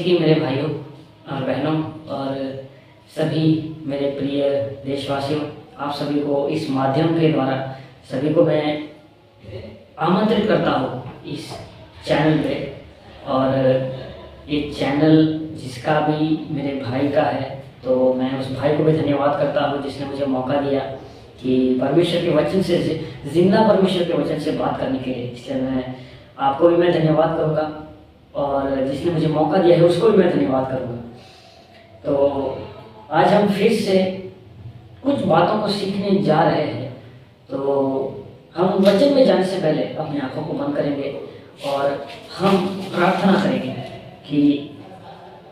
की मेरे भाइयों और बहनों और सभी मेरे प्रिय देशवासियों, आप सभी को इस माध्यम के द्वारा सभी को मैं आमंत्रित करता हूँ इस चैनल पे। और ये चैनल जिसका भी मेरे भाई का है, तो मैं उस भाई को भी धन्यवाद करता हूँ जिसने मुझे मौका दिया कि परमेश्वर के वचन से, जिंदा परमेश्वर के वचन से बात करने के लिए। इसलिए मैं आपको भी मैं धन्यवाद करूँगा और जिसने मुझे मौका दिया है उसको भी मैं धन्यवाद करूँगा। तो आज हम फिर से कुछ बातों को सीखने जा रहे हैं। तो हम वचन में जाने से पहले अपनी आंखों को बंद करेंगे और हम प्रार्थना करेंगे कि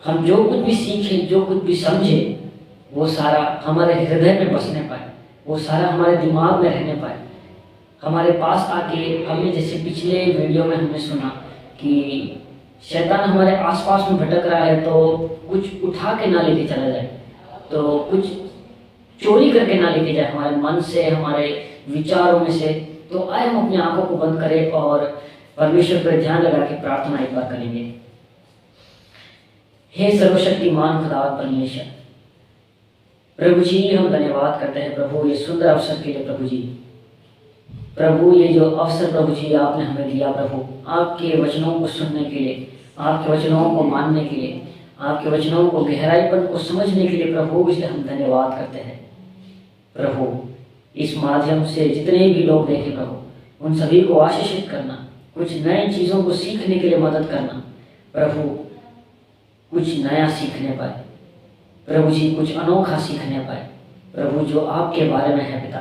हम जो कुछ भी सीखें, जो कुछ भी समझें, वो सारा हमारे हृदय में बसने पाए, वो सारा हमारे दिमाग में रहने पाए। हमारे पास आके हमने जैसे पिछले वीडियो में हमने सुना कि शैतान हमारे आसपास में भटक रहा है, तो कुछ उठा के ना लेके चला जाए, तो कुछ चोरी करके ना लेके जाए हमारे मन से, हमारे विचारों में से। तो आए हम अपनी आंखों को बंद करें और परमेश्वर पर ध्यान लगा के प्रार्थना एक बार करेंगे। हे सर्वशक्तिमान खुदावंद परमेश्वर, प्रभु जी हम धन्यवाद करते हैं प्रभु ये सुंदर अवसर के लिए। प्रभु जी, प्रभु ये जो अवसर प्रभु जी आपने हमें दिया प्रभु, आपके वचनों को सुनने के लिए, आपके वचनों को मानने के लिए, आपके वचनों को गहराईपन को समझने के लिए प्रभु, इसलिए हम धन्यवाद करते हैं प्रभु। इस माध्यम से जितने भी लोग देखें प्रभु, उन सभी को आशीषित करना, कुछ नई चीज़ों को सीखने के लिए मदद करना प्रभु, कुछ नया सीखने पाए प्रभु जी, कुछ अनोखा सीखने पाए प्रभु, जो आपके बारे में है पिता।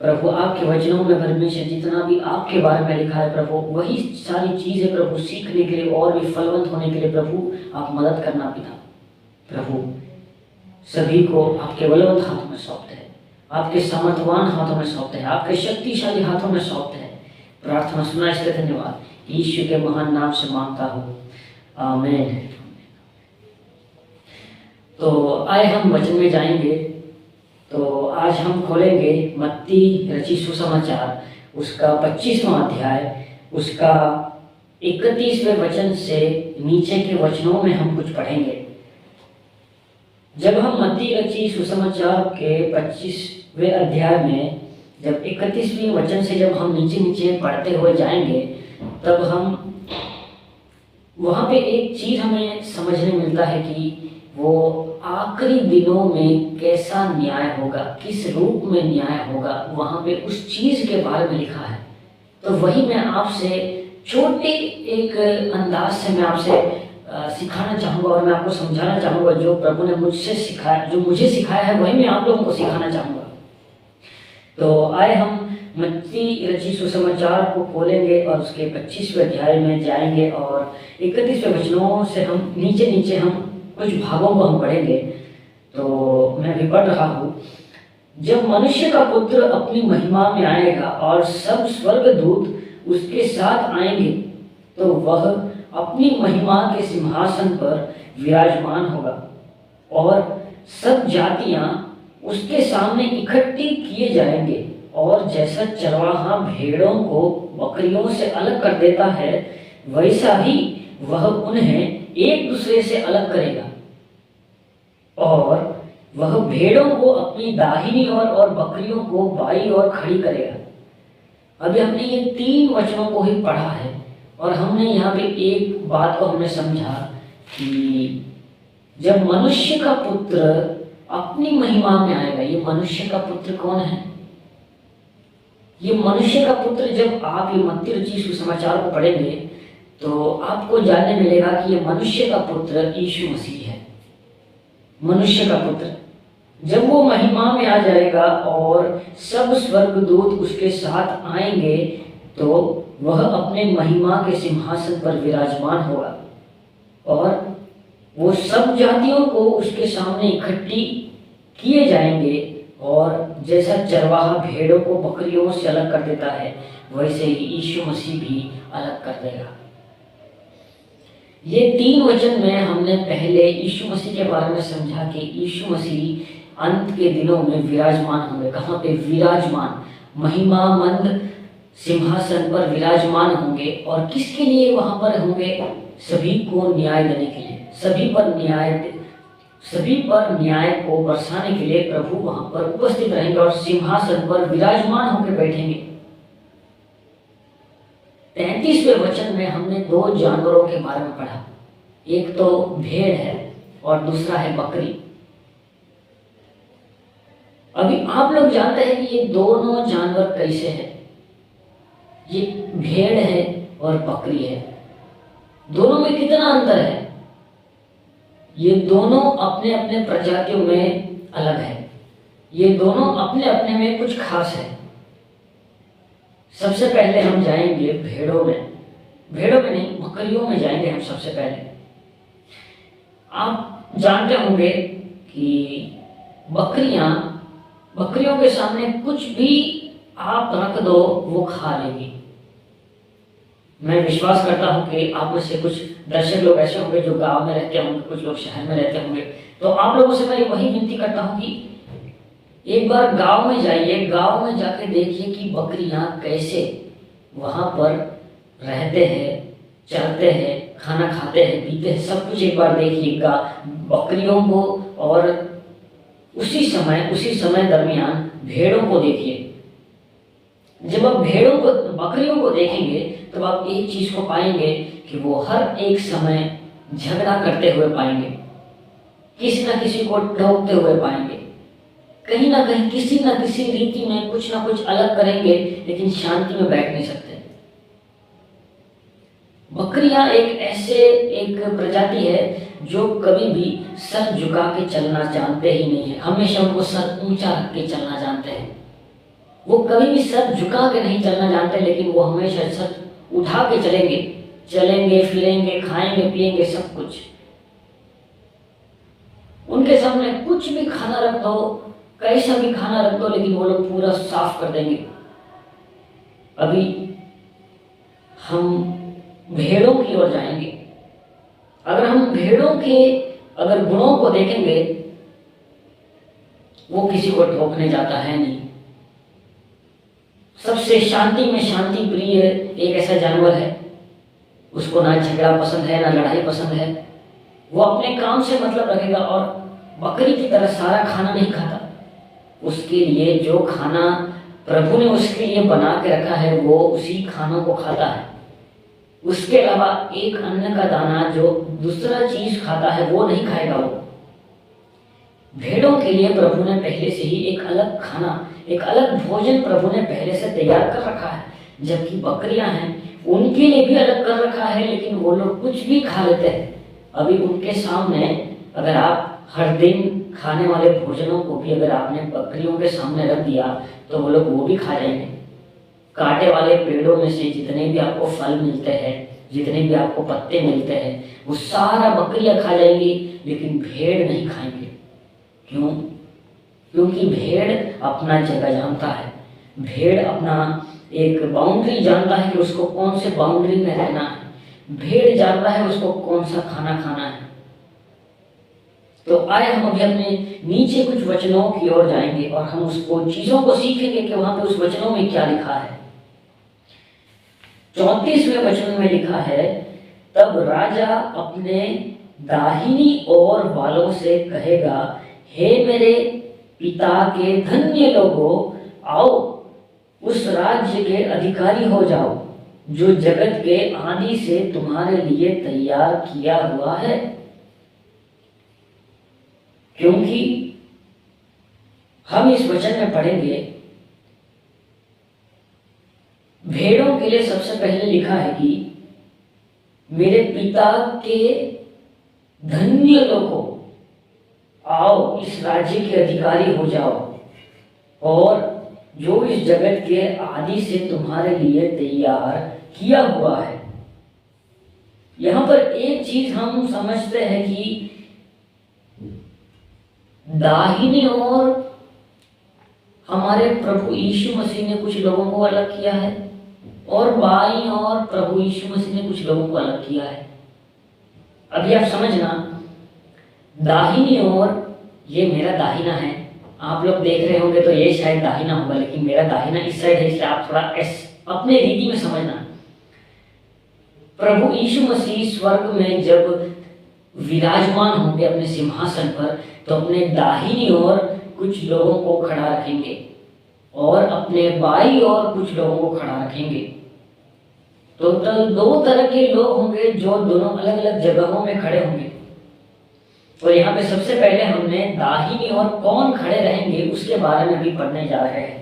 प्रभु आपके वचनों में परमेश्वर जितना भी आपके बारे में लिखा है प्रभु, वही सारी चीज़ें प्रभु सीखने के लिए और भी फलवंत होने के लिए प्रभु आप मदद करना पिता। प्रभु सभी को आपके बलवंत हाथों में सौंपते हैं, आपके सामर्थवान हाथों में सौंपते हैं, आपके शक्तिशाली हाथों में सौंपते हैं। प्रार्थना सुना, इसलिए धन्यवाद। यीशु के महान नाम से मांगता हूँ, आमीन। तो आए हम वचन में जाएंगे। तो आज हम खोलेंगे मत्ती रचित सुसमाचार, उसका 25वां अध्याय, उसका 31वें वचन से नीचे के वचनों में हम कुछ पढ़ेंगे। जब हम मत्ती रचित सुसमाचार के 25वें अध्याय में जब 31वें वचन से जब हम नीचे नीचे पढ़ते हुए जाएंगे, तब हम वहाँ पे एक चीज़ हमें समझने मिलता है कि वो आखिरी दिनों में कैसा न्याय होगा, किस रूप में न्याय होगा, वहाँ पे उस चीज़ के बारे में लिखा है। तो वही मैं आपसे छोटे एक अंदाज से मैं आपसे सिखाना चाहूँगा और मैं आपको समझाना चाहूँगा। जो प्रभु ने मुझसे सिखाया, जो मुझे सिखाया है, वही मैं आप लोगों को सिखाना चाहूँगा। तो आए हम मत्ती रचित सुसमाचार को खोलेंगे और उसके 25वें अध्याय में जाएंगे और 31वें वचनों से हम नीचे नीचे हम कुछ भागों को हम पढ़ेंगे। तो मैं भी पढ़ रहा हूँ। जब मनुष्य का पुत्र अपनी महिमा में आएगा और सब स्वर्गदूत उसके साथ आएंगे, तो वह अपनी महिमा के सिंहासन पर विराजमान होगा और सब जातियां उसके सामने इकट्ठी किए जाएंगे। और जैसा चरवाहा भेड़ों को बकरियों से अलग कर देता है, वैसा ही वह उन्हें एक दूसरे से अलग करेगा और वह भेड़ों को अपनी दाहिनी ओर और बकरियों को बाईं ओर खड़ी करेगा। अभी हमने ये 3 वचनों को ही पढ़ा है और हमने यहाँ पे एक बात को हमने समझा कि जब मनुष्य का पुत्र अपनी महिमा में आएगा, ये मनुष्य का पुत्र कौन है? ये मनुष्य का पुत्र, जब आप ये मत्ती रचित सुसमाचार को पढ़ेंगे तो आपको जानने मिलेगा कि ये मनुष्य का पुत्र यीशु मसीह है। मनुष्य का पुत्र जब वो महिमा में आ जाएगा और सब स्वर्गदूत उसके साथ आएंगे, तो वह अपने महिमा के सिंहासन पर विराजमान होगा और वो सब जातियों को उसके सामने इकट्ठी किए जाएंगे। और जैसा चरवाहा भेड़ों को बकरियों से अलग कर देता है, वैसे ही यीशु मसीह भी अलग कर देगा। ये 3 वचन में हमने पहले यीशु मसीह के बारे में समझा कि यीशु मसीह अंत के दिनों में विराजमान होंगे। कहाँ पे विराजमान? महिमामंद सिंहासन पर विराजमान होंगे। और किसके लिए वहां पर होंगे? सभी को न्याय देने के लिए, सभी पर न्याय को बरसाने के लिए प्रभु वहां पर उपस्थित रहेंगे और सिंहासन पर विराजमान होकर बैठेंगे। 33वें वचन में हमने दो जानवरों के बारे में पढ़ा, एक तो भेड़ है और दूसरा है बकरी। अभी आप लोग जानते हैं कि ये दोनों जानवर कैसे हैं। ये भेड़ है और बकरी है, दोनों में कितना अंतर है। ये दोनों अपने अपने प्रजातियों में अलग है, ये दोनों अपने अपने में कुछ खास है। सबसे पहले हम जाएंगे भेड़ों में नहीं, बकरियों में जाएंगे हम सबसे पहले। आप जानते होंगे कि बकरियों के सामने कुछ भी आप रख दो वो खा लेगी। मैं विश्वास करता हूँ कि आप में से कुछ दर्शक लोग ऐसे होंगे जो गांव में रहते होंगे, कुछ लोग शहर में रहते होंगे। तो आप लोगों से मैं वही विनती करता हूँ कि एक बार गांव में जाइए, गांव में जाके देखिए कि बकरियां कैसे वहां पर रहते हैं, चलते हैं, खाना खाते हैं, पीते हैं, सब कुछ एक बार देखिएगा बकरियों को। और उसी समय दरमियान भेड़ों को देखिए। जब आप बकरियों को देखेंगे तब आप एक चीज को पाएंगे कि वो हर एक समय झगड़ा करते हुए पाएंगे, किसी न किसी को ठोकते हुए पाएंगे, कहीं ना कहीं किसी न किसी रीति में कुछ ना कुछ अलग करेंगे, लेकिन शांति में बैठ नहीं सकते। बकरियां एक प्रजाति है जो कभी भी सर झुका के चलना जानते ही नहीं है, हमेशा उनको सर ऊंचा रख के चलना जानते हैं। वो कभी भी सर झुका के नहीं चलना जानते, लेकिन वो हमेशा सर उठा के चलेंगे, फिरेंगे, खाएंगे, पिएंगे, सब कुछ। उनके सामने कुछ भी खाना रख दो, कैसा भी खाना रख दो, लेकिन वो लोग पूरा साफ कर देंगे। अभी हम भेड़ों की ओर जाएंगे। अगर हम भेड़ों के गुणों को देखेंगे, वो किसी को ठोकने जाता है नहीं, सबसे शांति में शांति प्रिय एक ऐसा जानवर है। उसको ना झगड़ा पसंद है, ना लड़ाई पसंद है। वो अपने काम से मतलब रखेगा और बकरी की तरह सारा खाना नहीं खाता। उसके लिए जो खाना प्रभु ने उसके लिए बना के रखा है वो उसी खानों को खाता है। उसके अलावा एक अन्न का दाना जो दूसरा चीज खाता है वो नहीं खाएगा वो। भेड़ों के लिए प्रभु ने पहले से ही एक अलग खाना, एक अलग भोजन प्रभु ने पहले से तैयार कर रखा है। जबकि बकरियां हैं उनके लिए भी अलग कर रखा है, लेकिन वो लोग कुछ भी खा लेते हैं। अभी उनके सामने अगर आप हर दिन खाने वाले भोजनों को भी अगर आपने बकरियों के सामने रख दिया तो वो लोग वो भी खा जाएंगे। कांटे वाले पेड़ों में से जितने भी आपको फल मिलते हैं, जितने भी आपको पत्ते मिलते हैं, वो सारा बकरियां खा जाएंगी, लेकिन भेड़ नहीं खाएंगे। क्यों? क्योंकि भेड़ अपना जगह जानता है। भेड़ अपना एक बाउंड्री जानता है कि उसको कौन से बाउंड्री में रहना है। भेड़ जानता है उसको कौन सा खाना खाना है। तो आए हम अभी अपने नीचे कुछ वचनों की ओर जाएंगे और हम उसको चीजों को सीखेंगे कि वहां पे उस वचनों में क्या लिखा है। 34वें वचन में लिखा है, तब राजा अपने दाहिनी ओर वालों से कहेगा, हे मेरे पिता के धन्य लोगों, आओ उस राज्य के अधिकारी हो जाओ जो जगत के आदि से तुम्हारे लिए तैयार किया हुआ है। क्योंकि हम इस वचन में पढ़ेंगे, भेड़ों के लिए सबसे पहले लिखा है कि मेरे पिता के धन्य लोगों, आओ इस राज्य के अधिकारी हो जाओ और जो इस जगत के आदि से तुम्हारे लिए तैयार किया हुआ है। यहां पर एक चीज हम समझते हैं कि दाहिनी ओर हमारे प्रभु यीशु मसीह ने कुछ लोगों को अलग किया है और बाईं ओर प्रभु यीशु मसीह ने कुछ लोगों को अलग किया है। अभी आप समझना, दाहिनी ओर ये मेरा दाहिना है। आप लोग देख रहे होंगे तो ये शायद दाहिना होगा, लेकिन मेरा दाहिना इस साइड है, इसलिए आप थोड़ा अपने रीति में समझना। प्रभु यीशु मसीह स्वर्ग में जब विराजमान होंगे अपने सिंहासन पर, तो अपने दाहिनी ओर कुछ लोगों को खड़ा रखेंगे और अपने बाई ओर कुछ लोगों को खड़ा रखेंगे। तो दो तरह के लोग होंगे जो दोनों अलग अलग जगहों में खड़े होंगे। और यहाँ पे सबसे पहले हमने दाहिनी ओर कौन खड़े रहेंगे उसके बारे में भी पढ़ने जा रहे हैं।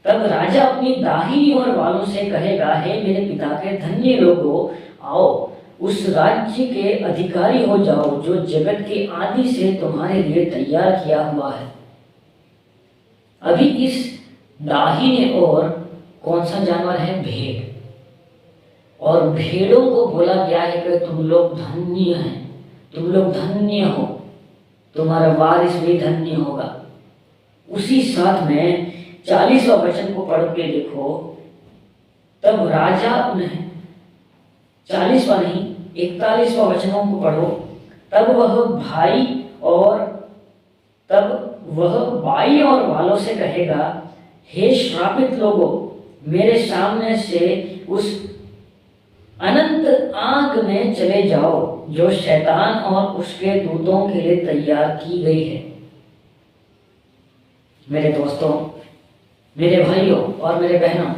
तब राजा अपनी दाहिनी ओर वालों से कहेगा, हे मेरे पिता के धन्य लोगों, आओ उस राज्य के अधिकारी हो जाओ जो जगत के आदि से तुम्हारे लिए तैयार किया हुआ है। अभी इस दाहिने ओर कौन सा जानवर है? भेड़। और भेड़ों को बोला गया है कि तुम लोग धन्य हैं, तुम लोग धन्य हो, तुम्हारा वारिस भी धन्य होगा। उसी साथ में 40वां वचन को पढ़ के देखो। तब राजा उन्हें 40वां नहीं 41वां वचनों को पढ़ो। तब वह बाई और वालों से कहेगा, हे श्रापित लोगों, मेरे सामने से उस अनंत आग में चले जाओ जो शैतान और उसके दूतों के लिए तैयार की गई है। मेरे दोस्तों, मेरे भाइयों और मेरे बहनों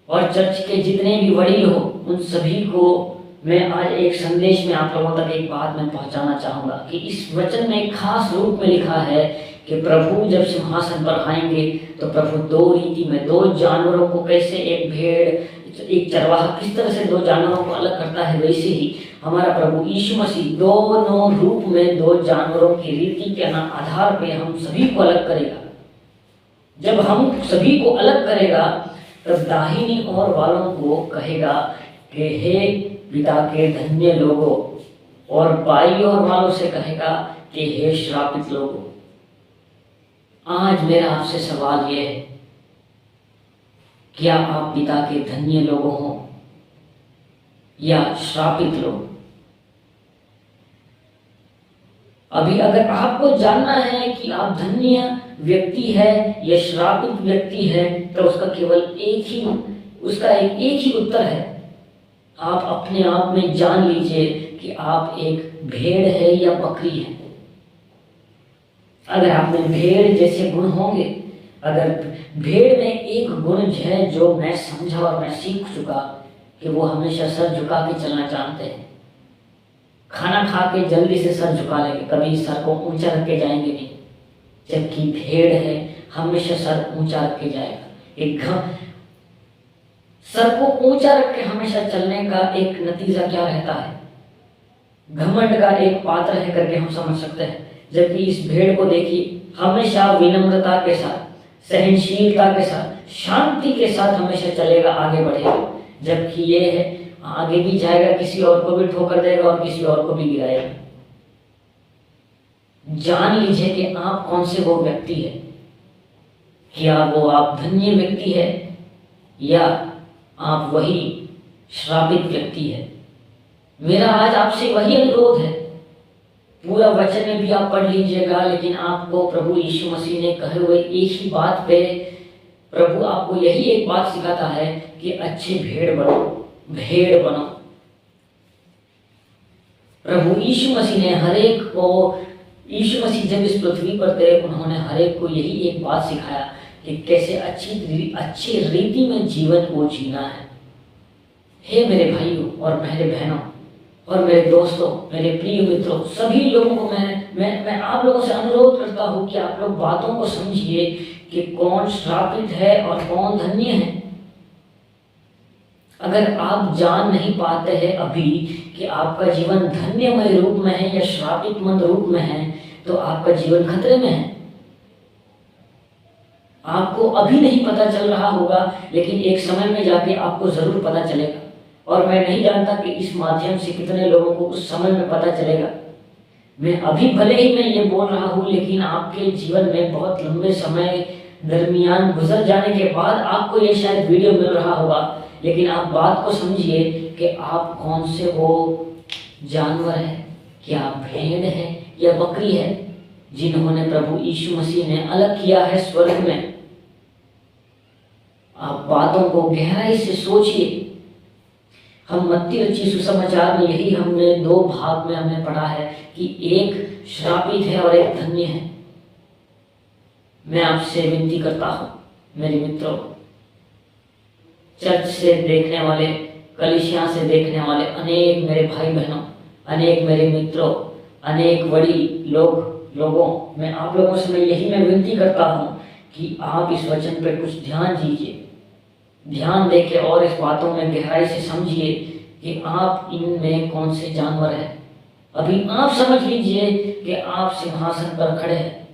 और चर्च के जितने भी वडील हो, उन सभी को मैं आज एक संदेश में आप लोगों तक एक बात मैं पहुंचाना चाहूँगा कि इस वचन में खास रूप में लिखा है कि प्रभु जब सिंहासन पर आएंगे तो प्रभु दो रीति में, दो जानवरों को, कैसे एक भेड़ एक चरवाहा किस तरह से दो जानवरों को अलग करता है, वैसे ही हमारा प्रभु यीशु मसीह दोनों रूप में दो जानवरों की रीति के आधार पे हम सभी को अलग करेगा। जब हम सभी को अलग करेगा तब दाहिनी ओर वालों को कहेगा कि हे पिता के धन्य लोगों, और बाई ओर वालों से कहेगा कि हे श्रापित लोगों। आज मेरा आपसे सवाल यह है, क्या आप पिता के धन्य लोगों हो या श्रापित लोग? अभी अगर आपको जानना है कि आप धन्य व्यक्ति है या श्रापित व्यक्ति है तो उसका केवल एक ही उत्तर है। आप अपने आप में जान लीजिए कि आप एक भेड़ है या बकरी है। अगर आप में भेड़ जैसे गुण होंगे, अगर भेड़ में एक गुण है जो मैं समझा और मैं सीख चुका कि वो हमेशा सर झुका के चलना जानते हैं। खाना खा के जल्दी से सर झुका लेंगे, कभी सर को ऊंचा रख के जाएंगे नहीं। जबकि भेड़ है हमेशा सर ऊंचा रख के जाएगा। सर को ऊंचा रख के हमेशा चलने का एक नतीजा क्या रहता है? घमंड का एक पात्र है करके हम समझ सकते हैं। जबकि इस भेड़ को देखिए, हमेशा विनम्रता के साथ, सहनशीलता के साथ, शांति के साथ हमेशा चलेगा, आगे बढ़ेगा। जबकि ये है आगे भी जाएगा, किसी और को भी ठोकर देगा और किसी और को भी गिराएगा। जान लीजिए कि आप कौन से वो व्यक्ति है। क्या वो आप धन्य व्यक्ति है या आप वही श्रापित व्यक्ति है? मेरा आज आपसे वही अनुरोध है। पूरा वचन में भी आप पढ़ लीजिएगा, लेकिन आपको प्रभु यीशु मसीह ने कहे हुए एक ही बात पे प्रभु आपको यही एक बात सिखाता है कि अच्छे भेड़ बनो, भेड़ बनो। प्रभु यीशु मसीह ने हर एक को, यीशु मसीह जब इस पृथ्वी पर थे, उन्होंने हर एक को यही एक बात सिखाया कि कैसे अच्छी रीति में जीवन को जीना है। हे मेरे भाइयों और मेरे बहनों और मेरे दोस्तों, मेरे प्रिय मित्रों, सभी लोगों को मैं आप लोगों से अनुरोध करता हूँ कि आप लोग बातों को समझिए कि कौन श्रापित है और कौन धन्य है। अगर आप जान नहीं पाते हैं अभी कि आपका जीवन धन्यमय रूप में है या श्रापित मंद रूप में है, तो आपका जीवन खतरे में है। आपको अभी नहीं पता चल रहा होगा, लेकिन एक समय में जाके आपको जरूर पता चलेगा। और मैं नहीं जानता कि इस माध्यम से कितने लोगों को उस समय में पता चलेगा। मैं अभी भले ही मैं ये बोल रहा हूँ, लेकिन आपके जीवन में बहुत लंबे समय दरमियान गुजर जाने के बाद आपको ये शायद वीडियो मिल रहा होगा। लेकिन आप बात को समझिए कि आप कौन से वो जानवर है, क्या भेड़ है या बकरी है, जिन्होंने प्रभु यीशु मसीह ने अलग किया है स्वर्ग में। आप बातों को गहराई से सोचिए। हम मत्ती रची सुसमाचार में यही हमने 2 भाग में हमने पढ़ा है कि एक श्रापित है और एक धन्य है। मैं आपसे विनती करता हूँ मेरे मित्रों, चर्च से देखने वाले, कलीसिया से देखने वाले अनेक मेरे भाई बहनों, अनेक मेरे मित्रों, अनेक बड़ी लोगों मैं आप लोगों से मैं विनती करता हूँ कि आप इस वचन पर कुछ ध्यान दीजिए, ध्यान देके और इस बातों में गहराई से समझिए कि आप इनमें कौन से जानवर हैं। अभी आप समझ लीजिए कि आप सिंहासन पर खड़े हैं।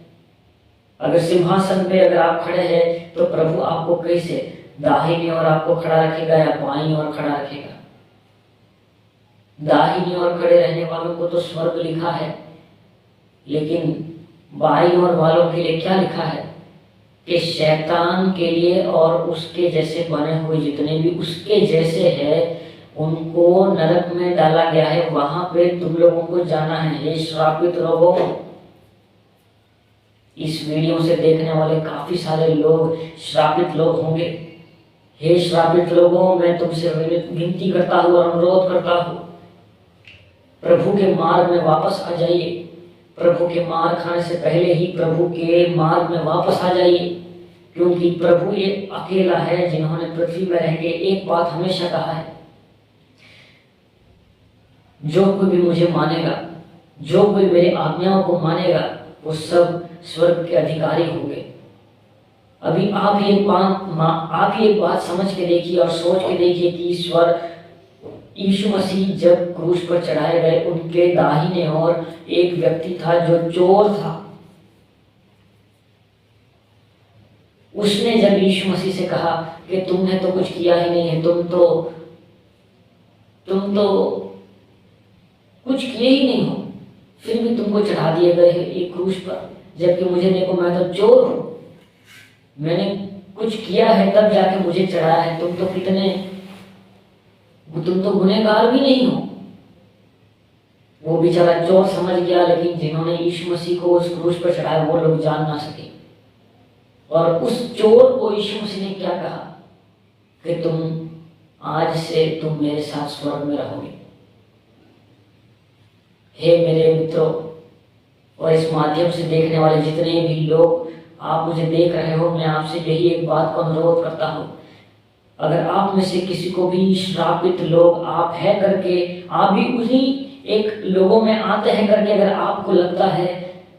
अगर सिंहासन पे अगर आप खड़े हैं तो प्रभु आपको कैसे दाहिनी ओर आपको खड़ा रखेगा या बाईं ओर खड़ा रखेगा? दाहिनी ओर खड़े रहने वालों को तो स्वर्ग लिखा है, लेकिन बाईं ओर वालों के लिए क्या लिखा है कि शैतान के लिए और उसके जैसे बने हुए जितने भी उसके जैसे हैं उनको नरक में डाला गया है, वहां पे तुम लोगों को जाना है। हे श्रापित लोगों, इस वीडियो से देखने वाले काफी सारे लोग श्रापित लोग होंगे। हे श्रापित लोगों, मैं तुमसे विनती करता हूँ और अनुरोध करता हूँ, प्रभु के मार्ग में वापस आ जाइए। प्रभु के मार खाने से पहले ही प्रभु के मार्ग में वापस आ जाइए, क्योंकि प्रभु ये अकेला है जिन्होंने पृथ्वी में रह के एक बात हमेशा कहा है, जो कोई भी मुझे मानेगा, जो कोई मेरे आज्ञाओं को मानेगा, वो सब स्वर्ग के अधिकारी होंगे। अभी आप ये बात समझ के देखिए और सोच के देखिए कि ईश्वर यीशु मसीह जब क्रूस पर चढ़ाए गए, उनके दाहिने ओर एक व्यक्ति था जो चोर था। उसने जब यीशु मसीह से कहा कि तुमने तो कुछ किया ही नहीं है, तुम तो कुछ किए ही नहीं हो, फिर भी तुमको चढ़ा दिए गए हैं एक क्रूस पर, जबकि मुझे देखो मैं तो चोर हूं, मैंने कुछ किया है तब जाके मुझे चढ़ाया है, तुम तो गुनहगार भी नहीं हो। वो बेचारा चोर समझ गया, लेकिन जिन्होंने यीशु मसीह को उस क्रूस पर चढ़ाया वो लोग जान ना सके। और उस चोर को यीशु मसीह ने क्या कहा कि आज से तुम मेरे साथ स्वर्ग में रहोगे। हे मेरे मित्रों, और इस माध्यम से देखने वाले जितने भी लोग आप मुझे देख रहे हो, मैं आपसे यही एक बात को अनुरोध करता हूँ, अगर आप में से किसी को भी श्रापित लोग आप है करके, आप भी उन्हीं एक लोगों में आते हैं करके अगर आपको लगता है,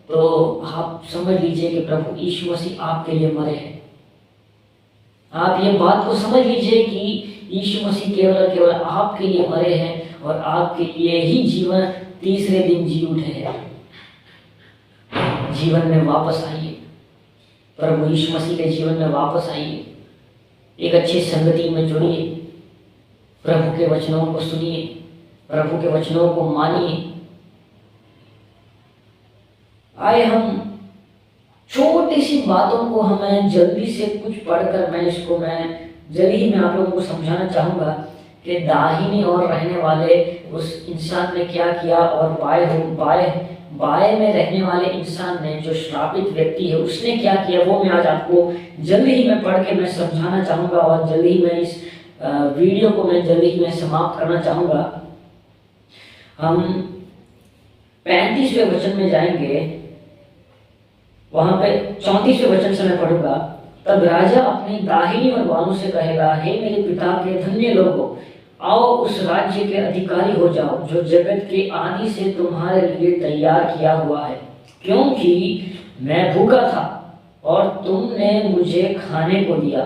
तो आप समझ लीजिए कि प्रभु यीशु मसीह आपके लिए मरे हैं। आप ये बात को समझ लीजिए कि यीशु मसीह केवल आपके लिए मरे हैं और आपके लिए ही जीवन तीसरे दिन जी उठे हैं। जीवन में वापस आइए, प्रभु यीशु मसीह के जीवन में वापस आइए, एक अच्छी संगति में जुड़िए, प्रभु के वचनों को सुनिए, प्रभु के वचनों को मानिए। आए हम छोटी सी बातों को हमें जल्दी से कुछ पढ़कर मैं जल्दी ही आप लोगों को समझाना चाहूँगा कि दाहिनी ओर रहने वाले उस इंसान ने क्या किया और बाएं में रहने वाले इंसान ने, जो श्रापित व्यक्ति है, उसने क्या किया, वो मैं आज आपको जल्दी ही मैं पढ़ के मैं समझाना चाहूँगा और जल्दी ही मैं इस वीडियो को जल्दी ही मैं समाप्त करना चाहूँगा। हम 35वें वचन में जाएंगे, वहां पे 34वें वचन से मैं पढ़ूंगा। तब राजा अपनी दाहिनी ओर वालों से कहेगा, हे मेरे पिता के धन्य लोगों, आओ उस राज्य के अधिकारी हो जाओ जो जगत के आदि से तुम्हारे लिए तैयार किया हुआ है। क्योंकि मैं भूखा था और तुमने मुझे खाने को दिया,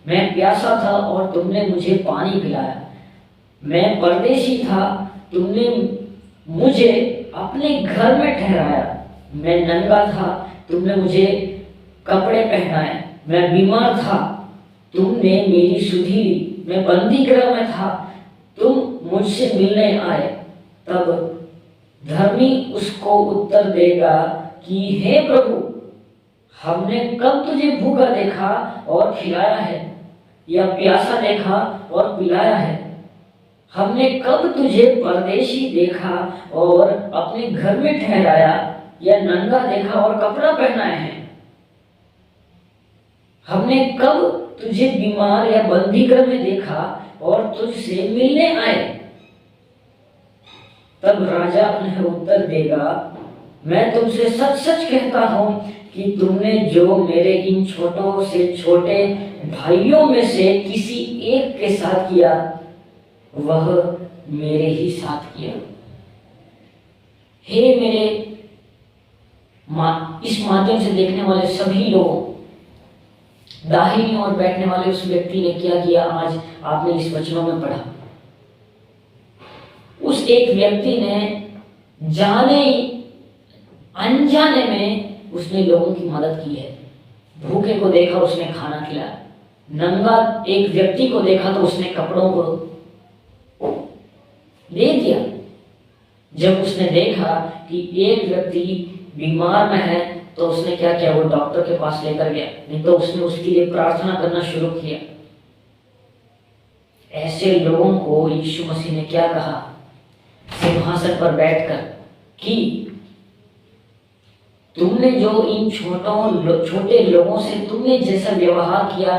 मैं प्यासा था और तुमने मुझे पानी पिलाया, मैं परदेशी था, तुमने मुझे अपने घर में ठहराया, मैं नंगा था, तुमने मुझे कपड़े पहनाए, मैं बीमार था, तुमने मेरी सुधि ली, मैं बंदी गृह में था, तुम मुझसे मिलने आए। तब धर्मी उसको उत्तर देगा कि हे प्रभु, हमने कब तुझे भूखा देखा और खिलाया है, या प्यासा देखा और पिलाया है? हमने कब तुझे परदेशी देखा और अपने घर में ठहराया, या नंगा देखा और कपड़ा पहनाया है? हमने कब तुझे बीमार या बंदी घर में देखा और तुझसे मिलने आए? तब राजा उन्हें उत्तर देगा, मैं तुमसे सच सच कहता हूं कि तुमने जो मेरे इन छोटों से छोटे भाइयों में से किसी एक के साथ किया, वह मेरे ही साथ किया। हे मेरे इस माध्यम से देखने वाले सभी लोगों, दाहिनी ओर बैठने वाले उस व्यक्ति ने क्या किया आज आपने इस वचनों में पढ़ा। उस एक व्यक्ति ने जाने अनजाने में उसने लोगों की मदद की है। भूखे को देखा उसने खाना खिलाया, नंगा एक व्यक्ति को देखा तो उसने कपड़ों को दे दिया। जब उसने देखा कि एक व्यक्ति बीमार में है तो उसने क्या किया, वो डॉक्टर के पास लेकर गया, नहीं तो उसने उसके लिए प्रार्थना करना शुरू किया। ऐसे लोगों को यीशु मसीह ने क्या कहा सिंहासन पर बैठकर कि तुमने जो इन छोटे लोगों से तुमने जैसा व्यवहार किया,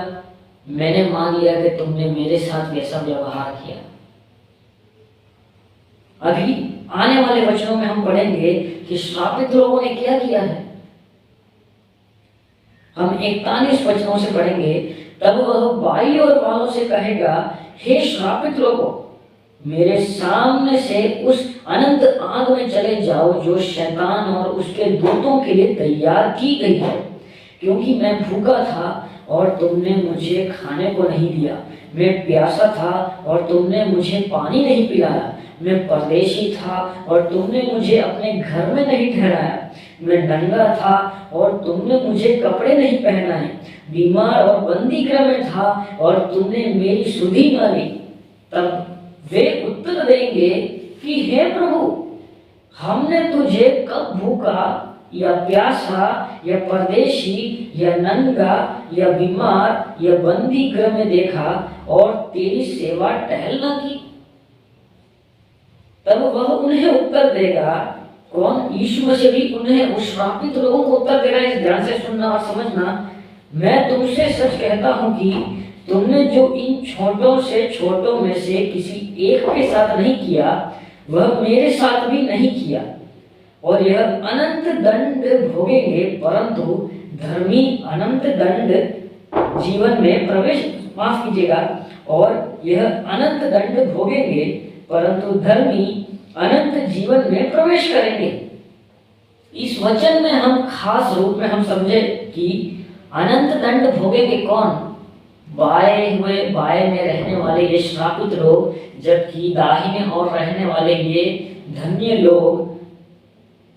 मैंने मान लिया कि तुमने मेरे साथ वैसा व्यवहार किया। अभी आने वाले वचनों में हम पढ़ेंगे कि श्रापित लोगों ने क्या किया है। हम 41 वचनों से पढ़ेंगे, तब वह बाई ओर वालों से कहेगा, हे श्रापित लोगों, मेरे सामने से उस अनंत आग में चले जाओ जो शैतान और उसके दूतों के लिए तैयार की गई है। क्योंकि मैं भूखा था और तुमने मुझे खाने को नहीं दिया, मैं प्यासा था और तुमने मुझे पानी नहीं पिलाया, मैं परदेशी था और तुमने मुझे अपने घर में नहीं ठहराया, मैं नंगा था और तुमने मुझे कपड़े नहीं पहनाए, बीमार और बंदी गृह में था और तुमने मेरी सुधि न ली। तब वे उत्तर देंगे कि हे प्रभु, हमने तुझे कब भूखा या प्यासा या परदेशी या नंगा या बीमार या बंदी गृह में देखा और तेरी सेवा टहल न की। तब वह उन्हें उत्तर देगा, कौन? यीशु मसीह भी उन्हें उस श्रापित लोगों को उत्तर दे रहा है। ध्यान से सुनना और समझना, मैं तुमसे सच कहता हूं कि तुमने जो इन छोटों से छोटों में से किसी एक के साथ नहीं किया, वह मेरे साथ भी नहीं किया। और यह अनंत दंड भोगेंगे, परंतु धर्मी अनंत दंड जीवन में प्रवेश, माफ कीजिएगा, और यह अनंत दंड भोगेंगे परंतु धर्मी अनंत जीवन में प्रवेश करेंगे। इस वचन में हम खास रूप में हम समझे कि अनंत दंड भोगेंगे कौन? बाएं में रहने वाले ये श्रापित लोग, जबकि दाहिने ओर रहने वाले ये धन्य लोग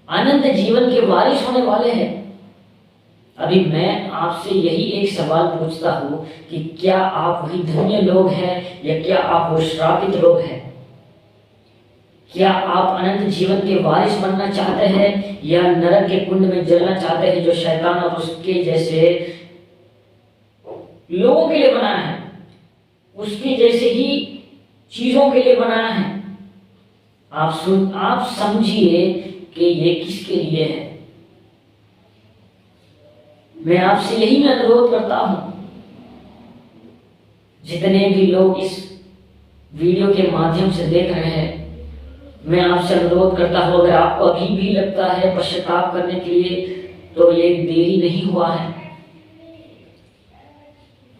अनंत जीवन के वारिस होने वाले हैं। अभी मैं आपसे यही एक सवाल पूछता हूँ कि क्या आप वही धन्य लोग हैं या क्या आप वो श्रापित लोग हैं? क्या आप अनंत जीवन के वारिस बनना चाहते हैं या नरक के कुंड में जलना चाहते हैं जो शैतान और उसके जैसे लोगों के लिए बनाया है, उसके जैसे ही चीजों के लिए बनाया है? आप समझिए कि ये किसके लिए है। मैं आपसे यही अनुरोध करता हूं, जितने भी लोग इस वीडियो के माध्यम से देख रहे हैं, मैं आपसे अनुरोध करता हूं, अगर आपको अभी भी लगता है पश्चाताप करने के लिए, तो ये देरी नहीं हुआ है।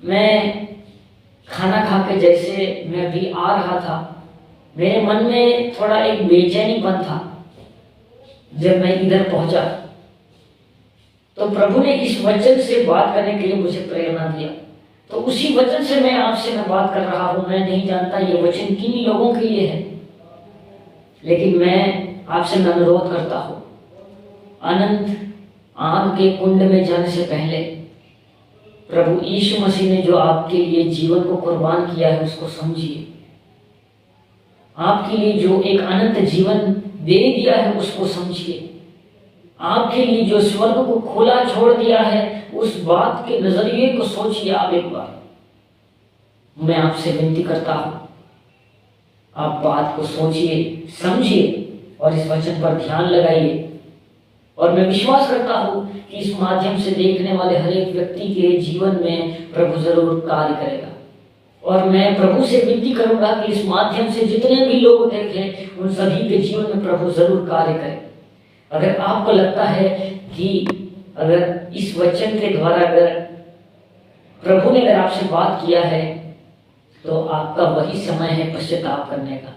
मैं खाना खा के जैसे मैं अभी आ रहा था, मेरे मन में थोड़ा एक बेचैनीपन था। जब मैं इधर पहुंचा तो प्रभु ने इस वचन से बात करने के लिए मुझे प्रेरणा दिया, तो उसी वचन से मैं आपसे बात कर रहा हूं। मैं नहीं जानता ये वचन किन लोगों के लिए है, लेकिन मैं आपसे अनुरोध करता हूं, अनंत आग के कुंड में जाने से पहले प्रभु यीशु मसीह ने जो आपके लिए जीवन को कुर्बान किया है उसको समझिए। आपके लिए जो एक अनंत जीवन दे दिया है उसको समझिए। आपके लिए जो स्वर्ग को खुला छोड़ दिया है उस बात के नजरिए को सोचिए। आप एक बार, मैं आपसे विनती करता हूं, आप बात को सोचिए, समझिए और इस वचन पर ध्यान लगाइए। और मैं विश्वास करता हूं कि इस माध्यम से देखने वाले हर एक व्यक्ति के जीवन में प्रभु जरूर कार्य करेगा। और मैं प्रभु से विनती करूंगा कि इस माध्यम से जितने भी लोग देखें उन सभी के जीवन में प्रभु जरूर कार्य करें। अगर आपको लगता है कि अगर इस वचन के द्वारा अगर प्रभु ने अगर आपसे बात किया है तो आपका वही समय है पश्चाताप करने का।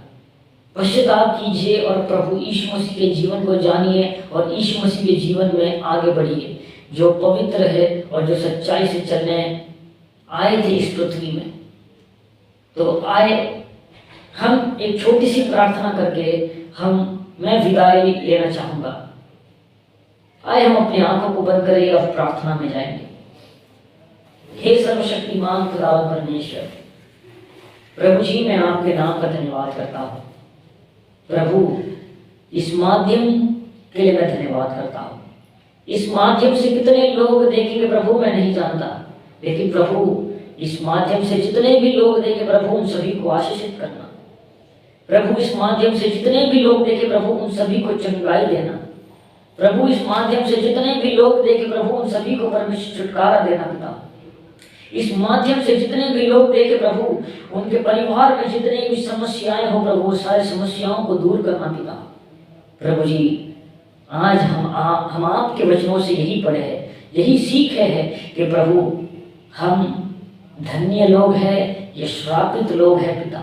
पश्चाताप कीजिए और प्रभु यीशु मसीह के जीवन को जानिए और यीशु मसीह के जीवन में आगे बढ़िए, जो पवित्र है और जो सच्चाई से चलने आए थे इस पृथ्वी में। तो आए हम एक छोटी सी प्रार्थना करके मैं विदाई लेना चाहूँगा। आए हम अपनी आंखों को बंद करें और प्रार्थना में जाएंगे। हे सर्वशक्तिमान खुदा परमेश्वर, प्रभु जी मैं आपके नाम का धन्यवाद करता हूँ। प्रभु इस माध्यम के लिए मैं धन्यवाद करता हूँ। इस माध्यम से कितने लोग देखेंगे प्रभु मैं नहीं जानता, लेकिन प्रभु इस माध्यम से जितने भी लोग देखे प्रभु उन सभी को आशीषित करना। प्रभु इस माध्यम से जितने भी लोग देखे प्रभु उन सभी को चंगाई देना। प्रभु इस माध्यम से जितने भी लोग देखे प्रभु उन सभी को परमेश्वर छुटकारा देना पिता। इस माध्यम से जितने भी लोग देखे प्रभु उनके परिवार में जितनी भी समस्याएं हो प्रभु सारी समस्याओं को दूर करना पिता। प्रभु जी आज हम आपके वचनों से यही पढ़े हैं, यही सीखे हैं कि प्रभु हम धन्य लोग हैं या श्रापित लोग हैं पिता।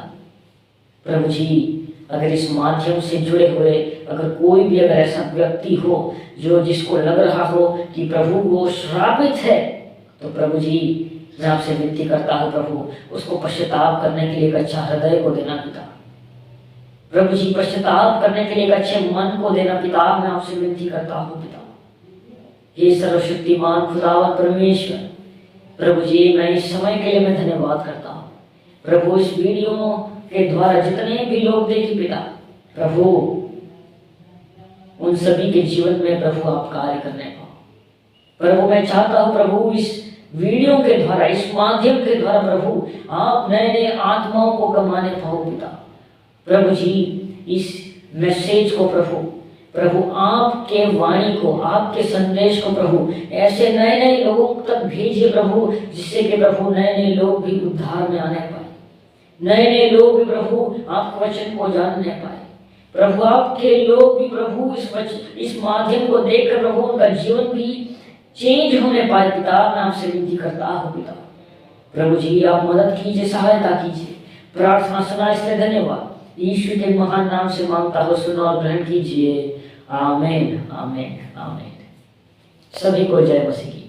प्रभु जी अगर इस माध्यम से जुड़े हुए अगर कोई भी अगर ऐसा व्यक्ति हो जो जिसको लग रहा हो कि प्रभु वो श्रापित है, तो प्रभु जी मैं आपसे विनती करता हूँ प्रभु उसको पश्चाताप करने के लिए एक अच्छा हृदय को देना पिता। प्रभु जी पश्चाताप करने के लिए एक अच्छे मन को देना पिता, मैं आपसे विनती करता हूँ पिता। हे सर्वशक्तिमान खुदावंद परमेश्वर, प्रभु जी मैं इस समय के लिए मैं धन्यवाद करता हूँ। प्रभु इस वीडियो के द्वारा जितने भी लोग देखे पिता प्रभु उन सभी के जीवन में प्रभु आप कार्य करने पाओ। प्रभु मैं चाहता हूँ प्रभु इस वीडियो के द्वारा इस माध्यम के द्वारा प्रभु आप नए नए आत्माओं को कमाने पाओ पिता। प्रभु जी इस मैसेज को प्रभु आपके वाणी को आपके संदेश को प्रभु ऐसे नए नए लोगों तक भेजिए प्रभु, जिससे कि प्रभु नए नए लोग भी उद्धार में आने पाए, नए नए लोग भी प्रभु आपके वचन को जानने पाए। प्रभु आपके लोग भी प्रभु इस माध्यम को देखकर प्रभु उनका जीवन भी चेंज होने पाए पिता, मैं आपसे विनती करता हूँ पिता। प्रभु जी आप मदद कीजिए, सहायता कीजिए। प्रार्थना सुना इसलिए धन्यवाद, यीशु के महान नाम से मांगता हो, सुनो और ग्रहण कीजिए। आमीन आमीन आमीन। सभी को जय मसीह।